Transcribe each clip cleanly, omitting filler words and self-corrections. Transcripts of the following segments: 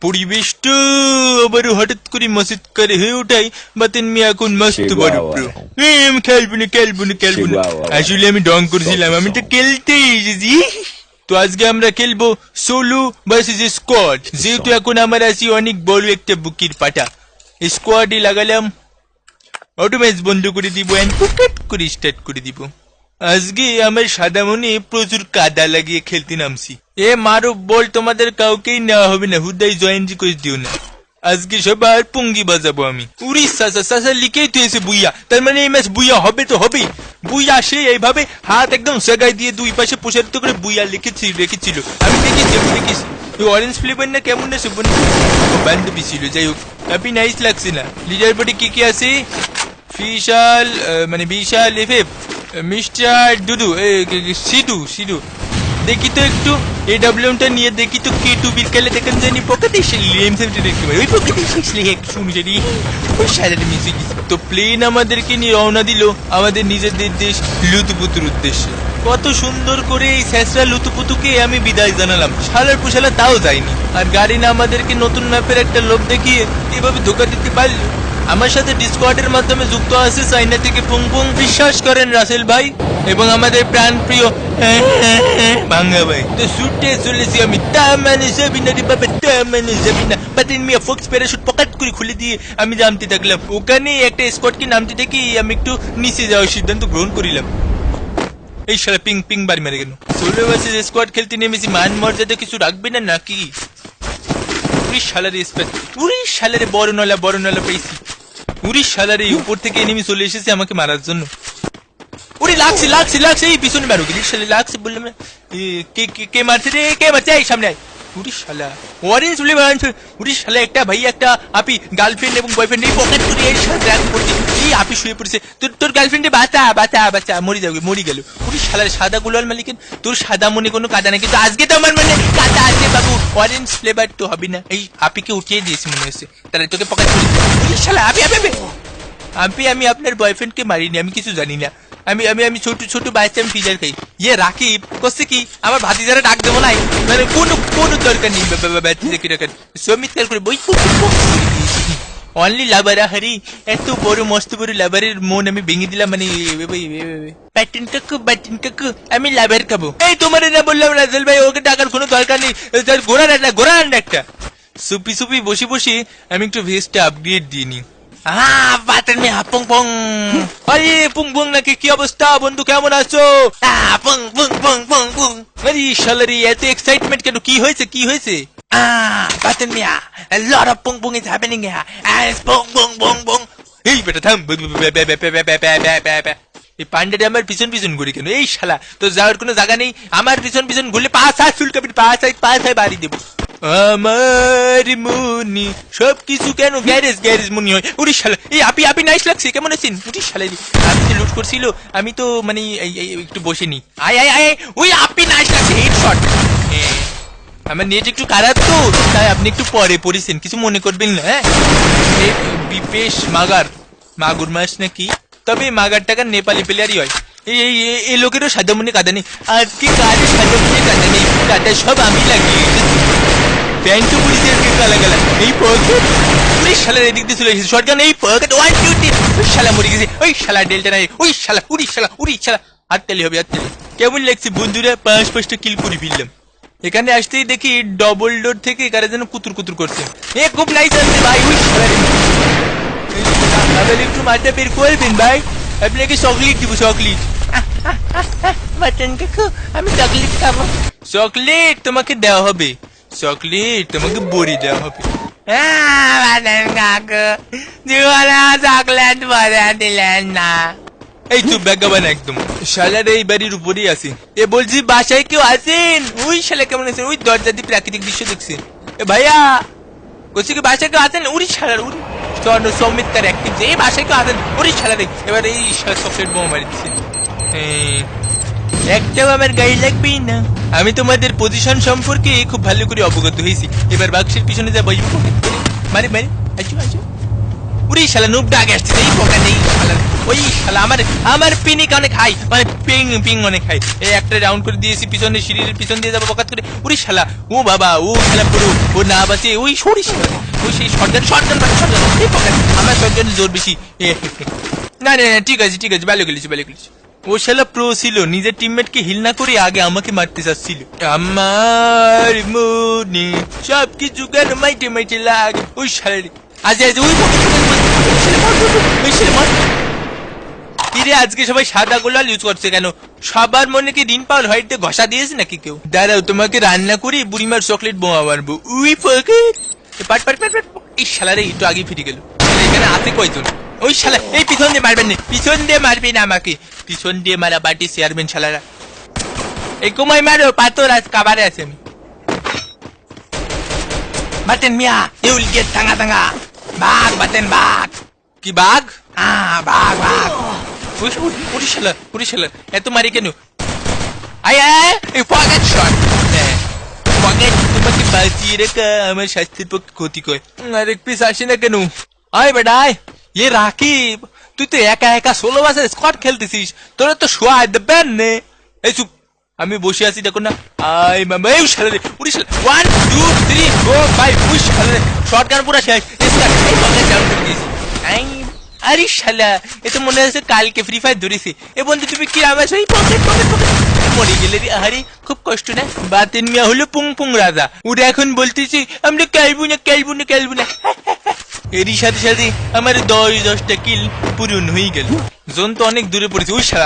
পরিবেশটা আবার হঠাৎ করে মসজিদ করে হয়ে ওঠাই বাতেন মিয়া এখন মস্ত বড় প্রো। আমি খেলবো না। আসলে আমি ডং করছিলাম, আমি তো খেলতেই এসেছি। তো আজকে আমরা খেলবো সোলো ভার্সেস স্কোয়াড। যেহেতু এখন আমার আছি অনেক বড় একটা বুকির পাটা, স্কোয়াডে লাগালাম, অটো ম্যাচ বন্ধ করে দিব, পকেট করে স্টার্ট করে দিব। আজকে আমার সাদা মনে প্রচুর কাদা লাগিয়ে খেলতে নামছি। এ মারো বল, তোমাদের কাউকেই নেওয়া হবে না, হুদাই জয়েন রিকোয়েস্ট দিও না। আজকে সবার পুঙ্গি বাজাবো আমি। উড়ি সাসা লিখেই তো এসে বুইয়া, তার মানে এই ম্যাচ বুইয়া হবে তো হবেই। বুইয়া সে এইভাবে হাত একদম সেগাই দিয়ে দুই পাশে প্রসারিত করে বুইয়া রেখেছিল। আমি দেখেছি অরেঞ্জ ফ্লেভার না কেমন না সুবন বান্ধবী ছিল। যাই হোক, হ্যাপি নাইস লাগছে না। লিডার বোর্ডে কি আছে? বিশাল এফএফ, মিস্টার দুদু, সিধু। দেখি তো একটু এডব্লিউএমটা নিয়ে দেখি তো কে টু বিল খেলে দেখেন জানি পকেটে ওই পকেটে শুনি ওই সাইডে মিশে গেছে। তো প্লেন আমাদেরকে নিয়ে রওনা দিল আমাদের নিজেদের দেশ লুতুপুতুর উদ্দেশ্যে। কত সুন্দর করে এই শেষরা লুতুপুতুকে আমি বিদায় জানালাম, শালার পুশালা তাও যায়নি। আর গাড়ি না আমাদেরকে নতুন ম্যাপের একটা লোভ দেখিয়ে এভাবে ধোকা দিতে পারলো। আমার সাথে ডিসকর্ডের মাধ্যমে যুক্ত আছে চাইনা থেকে পুং। বিশ্বাস করেন রাসেল ভাই এবং আমাদের প্রাণ প্রিয় ভাঙ্গা ভাই। তো ছুটে চলেছি আমি, যাবি না বাতিন মিয়া ফোক্স প্যারাশুট পকেট করে খুলে দিয়ে আমি নামতে থাকলাম। ওখানে একটা স্কোয়াডকে নামতে দেখি আমি একটু নিচে যাওয়ার সিদ্ধান্ত গ্রহণ করিলাম। এই শালা পিং বাড়ি মেরে গেল। সোলো ভার্সেস স্কোয়াড খেলতে নেমেছি, মান মর্যাদা কিছু রাখবে না নাকি? শালারে বড় নলা পেয়েছি। শালারে উপর থেকে এনিমি চলে এসেছে আমাকে মারার জন্য। ওরে লাগছে এই পিছনে মারো গেলি শালা লাগছে বললাম। কে মারছে রে? কে মারছে? এই সামনে আয়। শালা অরেঞ্জ শালা একটা ভাই একটা আপি গার্লফ্রেন্ড এবং বয়ফ্রেন্ড এই পকেট করে এই শালা করছে। এই আপি শুয়ে পড়েছে, তোর গার্লফ্রেন্ডে বাঁচা মরি গেল। শালার সাদা গোলাল মালিকের তোর সাদা মনে কোনো কাদা নাই, কিন্তু আজকে তো আমার মানে কাদা আছে বাবু। অরেঞ্জ ফ্লেভার তো হবে না। এই আপিকে উঠিয়ে দিয়েছি মনে হচ্ছে, তাহলে তোকে পকেট করে শালা আপি আমি আপনার বয়ফ্রেন্ডকে মারিনি, আমি কিছু জানি না। আমি ছোট বাচ্চা, আমি পিজার খাই। ইয়ে রাকিব করছে কি আমার ভাতিজারা ডাক দেবো নাই, মানে কোনো দরকার নেই সমিতকার করে বই অনলি লাভারা হারি। এত বড় মস্ত বড় লাভারের মন আমি ভেঙে দিলাম, মানে ব্যাটিন কাকু আমি লাভার খাবো। এই তোমার না বললাম রাজেল ভাই ওকে টাকার কোনো দরকার নেই, ঘোড়া একটা সুপি বসে আমি একটু ভেস্টটা আপগ্রেড দিয়ে নি। পুং নাকি? কি অবস্থা বন্ধু, কেমন আছো? শালারি এত এক্সাইটমেন্ট কেন? কি হয়েছে? এই বেটা থাম, এই পান্ডাটা আমার পিছন ঘুরি কেন? এই শালা তো যাওয়ার কোনো জায়গা নেই, আমার পিছন ঘুরলে পাঁচ বাড়ি দেবো। আমার মনি সবকিছু কেন গ্যারেজ মনি হয়। শালা এই আপি নাইস লাগছে, কেমন আছেন? শালা আমি তো লুট করছিল, আমি তো মানে একটু বসে নি। আয় ওই আপি নাইস লাগছে, হেডশট। আমার নেট একটু খারাপ তো, তাই আপনি একটু পরে পড়েছেন, কিছু মনে করবেন না। হ্যাঁ, বিপেশ মাগুর মাছ নাকি? তবে মাগার টাকার নেপালি প্লেয়ারই হয়। এই লোকেরও সাদা মনে কাদা নেই, আর কি কাজে সাদা মনে কাদা নেই, কাদা সব আমি লাগিয়ে প্যান্টু পুলিশের গালা এই পকেট শালার এদিক দিয়ে চলে এসেছে শটগান। এই পকেট 1 2 3 শালা মরে গেছে। ওই শালা ডেল্টা নাই, ওই শালা উড়ি শালা হাততালি হবে। কেমন লাগছে বন্ধুরা? 5-5টা কিল করে ফেললাম। এখানে আসতেই দেখি ডবল ডোর থেকে কারা যেন কুতুর করছে। খুব নাইস আছে ভাই। ওই শালা একটু মাঠটা বের করবেন ভাই, আপনাকে চকলেট দিব। চকলেট মাটন কাকু, আমি চকলেট খাবো। চকলেট তোমাকে দেওয়া হবে, চকলেট তোমাকে বড়ি দেওয়া হবে। চকলেট বড়া দিলেন না। এই চুপ ব্যাগাবান একদম। শালার এই বাড়ির উপরেই আছে। বলছি বাসায় কেউ আছেন? ওই শালা কেমন আছেন? ওই দরজা দিয়ে প্রাকৃতিক দৃশ্য দেখছে। ভাইয়া বলছি কি বাসায় কেউ আছেন? উড়ি শালার সৌমিতকার অ্যাক্টিভ যে এই বাসায় কেউ আছেন? উড়ি শালা দেখ এবার এই চকলেট বোমা মারিচ্ছে। একটাও আমার গাড়ি লাগবেই না। আমি তোমাদের পজিশন সম্পর্কে খুব ভালো করে অবগত হয়েছি। এবার বাক্সের পিছনে যা বসবো, মারি আসো। উড়ি শালা নুবটা আগে আসছে, এই পোকা নেই শালা। ওই শালা আমার পিনিক অনেক হাই, মানে পিং অনেক হাই। এই একটা রাউন্ড করে দিয়েছি, পিছনে সিঁড়ির পিছন দিয়ে যাবো বকাত করে। উড়ি শালা, ও বাবা, ও শালা পুরো ও না বাঁচে ওই সরিস ওই সেই শটগান আমার শটগানের জোর বেশি। না ঠিক আছে ভালো খেলেছি। ও শালা প্রো ছিল, নিজের টিমমেটকে হিল না করে আগে আমাকে মারতে চাচ্ছিল। আমার মনে সবকিছু কেন মাইটে লাগে ওই শালা। আজকে সবাই সাদা গোলাল ইউজ করছে কেন? সবার মনে কি রিন পাওয়ার হোয়াইট দিয়ে ঘষা দিয়েছে নাকি কেউ? দাঁড়াও, তোমাকে রান্না করি বুড়িমার চকলেট বোমা মারবো। উই পকেট পাট এই শালারে একটু আগে ফিরে গেল। এখানে আছে কয়জন? ওই শালা, এই পিছন দিয়ে মারবেন না, পিছন দিয়ে মারবেন আমাকে, পিছন দিয়ে মারা বাটি চেয়ারম্যান শালারা। এই কুমাই মারো, পাথর আজ কাবারে আছে আমি। বাটেন মিয়া, ইউ উইল গেট টাঙ্গা বাঘ বাটেন বাঘ। কি বাঘ? বাঘ উড়ি শালা এত মারি কেন? পকেট শট, পকেট তোমাকে বাঁচিয়ে রাখা আমার স্বাস্থ্যের পক্ষে ক্ষতিকর। আরেক পিস আসে না কেন? আয় বেটায়, এ রাকিব, তুই তো একা ষোলো বাসের স্কোয়াড খেলতেছিস, তোরা তো শোয়া দেবেন নে। এই চুপ, আমি বসে আছি দেখো না। আই মামা, এই শালা উড়ি শালা, 1 2 3 4 5 উই শালা শটগান পুরো শেষ। এই পকেট ডাউন করে দিয়েছি। আরে শালা, এ তো মনে হচ্ছে কালকে ফ্রি ফায়ার ধরেছি। এ বন্ধু তুমি কি আমার সেই পকেট মরে গেলে রে? আরে খুব কষ্ট না? বাতেন মিয়া হলো পুং রাজা, ওরা এখন বলতেছি আমরা খেলবো না। এরই সাথে আমার 10টা কিল পূরণ হয়ে গেল। জোন তো অনেক দূরে পড়েছে। ওই শালা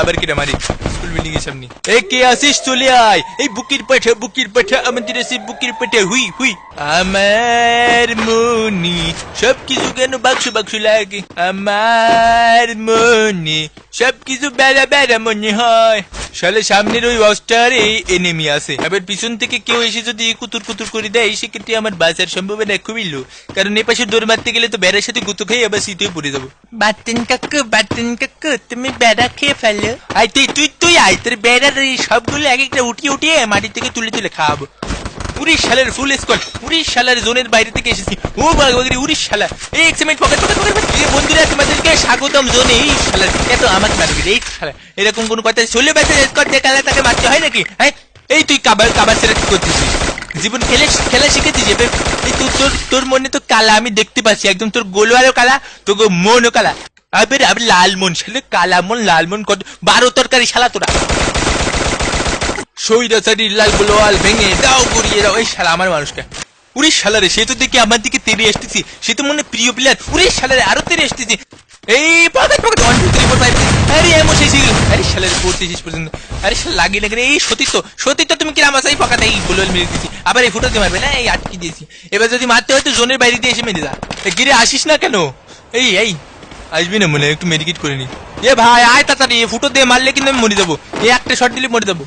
আবার কিনা মারি স্কুল বিল্ডিং এর সামনে। এই কে আসিস চলে আয়, এই বুকির পাঠা আমাদের আছে বুকির পাঠা। হুই আমার মনে সবকিছু কেন বাক্স লাগে, আমার মনে সবকিছু বেড়া মনে হয়। শালা সামনের ওই অস্টারে এনিমি আছে, আবার পিছন থেকে কেউ এসে যদি কুতুর করে দেয় সেক্ষেত্রে আমার বাঁচার সম্ভাবনা খুবই লো, কারণ এ পাশে দৌড় মারতে গেলে তো বেড়ার সাথে গুতো খেয়ে আবার শীতে পড়ে যাবো। বাতেন কাকু তুমি বেড়া খেয়ে ফেলো। আই তুই আয়, তোর বেড়ার সবগুলো এক একটা উঠিয়ে মাটি থেকে তুলে খাওয়াবো। উড়িশ শালার ফুল স্কোয়াড, উড়িশ শালার জোনের বাইরে থেকে এসেছি। ও বাগরি উড়িশ শালা, এই এক্সিমেন্ট পকেট বন্ধুরা তোমাদেরকে স্বাগতম জোনে। এই শালা এত আমাকে মারবি রে? এই শালা এরকম কোন কথা ষোলো ব্যাচের স্কোয়াড দেখালে তাকে মারতে হয় নাকি? হ্যাঁ, এই তুই কাবার ছেড়ে কি করতেছিস? জীবন খেলা শিখেছিস? এই তোর মনে তো কালা আমি দেখতে পাচ্ছি, একদম তোর গোলওয়ারও কালা, তোর মনও কালা। আবার লাল মন, শালা কালা মন লাল মন কত 12 তরকারি শালা তোরা। সৈরাচারীর লাল গোলওয়াল ভেঙে দাও, গড়িয়ে দাও। এই শালা আমার মানুষকে উড়িশ শালারে, সে তো দেখি আমার দিকে তেড়ে আসতেছি, সে তো মনে প্রিয় প্লেয়ার। উড়িশ শালারে আরো তেড়ে আসতেছি। এই পকেট 1 2 3 4 5। আরে এমন শেষ হয়ে গেল। আরে শালারে পড়তে শেষ পর্যন্ত। আরে শালা লাগিয়ে এই সতীত্ব তুমি কি আমার এই পকেটে এই গোলওয়াল মেরে দিয়েছি, আবার এই ফুটোতে মারবে না? এই আটকে দিয়েছি, এবার যদি মারতে হয় তো জোনের বাইরে দিয়ে এসে মেরে যা। গিরে আসিস না কেন? এই আসবি না মনে, একটু মেডিকেট করে নি। এ ভাই আয় তাড়াতাড়ি, ফুটো দিয়ে মারলে কিন্তু আমি মরে যাবো। এই একটা শট দিলে মরে যাবো।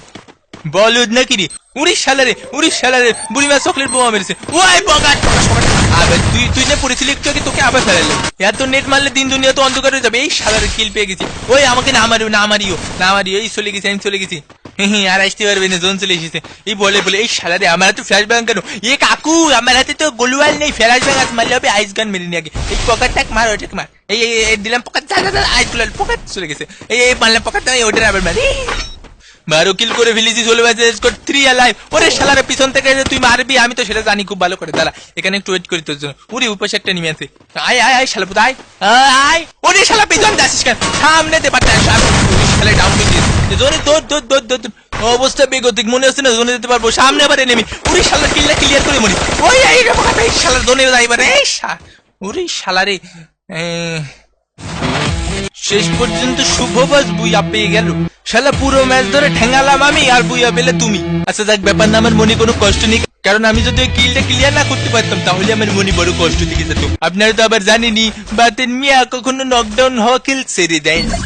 বলুদ নাকি রে? উড়িশ শালারে বুড়িমা চকলেট বোমা মেরেছে। ওই বগাট, আবার তুই না পড়েছিলি একটু আগে, তোকে আবার ফেরালে। এত নেট মারলে দিন দুনিয়া তো অন্ধকার হয়ে যাবে। এই শালারে কিল পেয়ে গেছি। ওই আমাকে না মারিও। এই চলে গেছি। আর আসতে পারবে না, জোন চলে এসেছে। এই বলে এই শালারে আমার হাতে ফ্ল্যাশ ব্যাং কেন? এ কাকু আমার হাতে তো গোলওয়াল নেই, ফ্ল্যাশ ব্যাং আছে, মারলে হবে আইস গান মেরে নি আগে। এই পকেটটাক মার, ওটাক মার। এই দিলাম পকেট, আইস গুলাল পকেট চলে গেছে। এই মারলাম পকেট, ওটার আবার মারি। 12 কিল করে ফেলেছি, 3 alive। ওরে শালারে পিছন থেকে তুই মারবি, আমি তো সেটা জানি খুব ভালো করে। দাঁড়া এখানে একটু ওয়েট করি তোর জন্য। উড়ি উপাশে একটা নিমে আছে। আয় শালা পুত আয়। ওরে শালা পিছন যাচ্ছিস কেন? সামনে দে পাটা, শালা ডাউন করে দিয়েছে। জোরে দৌড় অবস্থা বেগতিক, মনে হচ্ছে না জোনে যেতে পারবো। সামনে আবার এনেমি। উড়ি শালা কিল্লা ক্লিয়ার করে মরি। ওই শালা জোনে যাইবার। এই উড়ি শালারে শেষ পর্যন্ত শুভবাস বুইয়া পেয়ে গেল। শালা পুরো ম্যাচ ধরে ঠেঙ্গালাম আমি, আর বুইয়া পেলে তুমি। আচ্ছা যাক, ব্যাপার না, আমার মনে কোনো কষ্ট নেই, কারণ আমি যদি ওই কিলটা ক্লিয়ার না করতে পারতাম তাহলে আমার মনে বড় কষ্ট থেকে যেত। আপনারা তো আবার জানেনই, বাতেন মিয়া কখনো নকডাউন হওয়া কিল ছেড়ে দেয় না।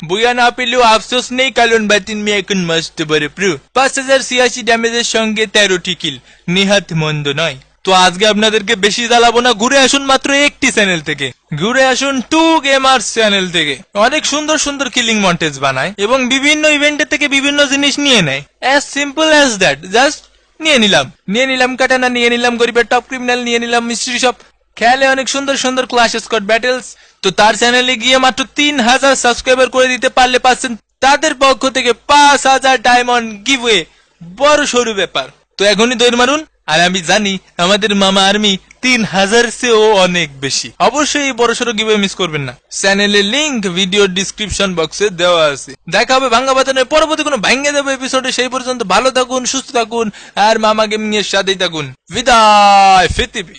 বুইয়া না পেলেও আফসোস নেই, কারণ বাতিন মিয়া এখন মস্ত বড় প্রো। 5086 ড্যামেজের সঙ্গে 13টি কিল, নেহাত মন্দ নয়। তো আজকে আপনাদেরকে বেশি জ্বালাবো না, ঘুরে আসুন মাত্র একটি চ্যানেল থেকে, ঘুরে আসুন 2 Gamers চ্যানেল থেকে। অনেক সুন্দর কিলিং মন্টেজ বানায় এবং বিভিন্ন ইভেন্টের থেকে বিভিন্ন জিনিস নিয়ে নেয়। As simple as that. Just নিয়ে নিলাম কাটানা, নিয়ে নিলাম গরিবের টপ ক্রিমিনাল, নিয়ে নিলাম মিস্ট্রি শপ, খেলে অনেক সুন্দর সুন্দর ক্লাশ স্কোয়াড ব্যাটেলস। তো তার চ্যানেলে গিয়ে মাত্র 3000 সাবস্ক্রাইবার করে দিতে পারলে পাচ্ছেন তাদের পক্ষ থেকে 5000 ডায়মন্ড গিভওয়ে। বড় সরু ব্যাপার। তো এখনই দৌড় মারুন। আর আমি জানি আমাদের মামা আর্মি 3000 চেয়েও অনেক বেশি। অবশ্যই এই বড় সড়ো গিভওয়ে মিস করবেন না। চ্যানেলের লিংক ভিডিও ডিসক্রিপশন বক্সে দেওয়া আছে। দেখা হবে ভাঙ্গা বাতানের পরবর্তী কোনো ভাঙ্গা যাবে এপিসোডে। সেই পর্যন্ত ভালো থাকুন, সুস্থ থাকুন আর মামা গেমিং এর সাথেই থাকুন। বিদায় পৃথিবী।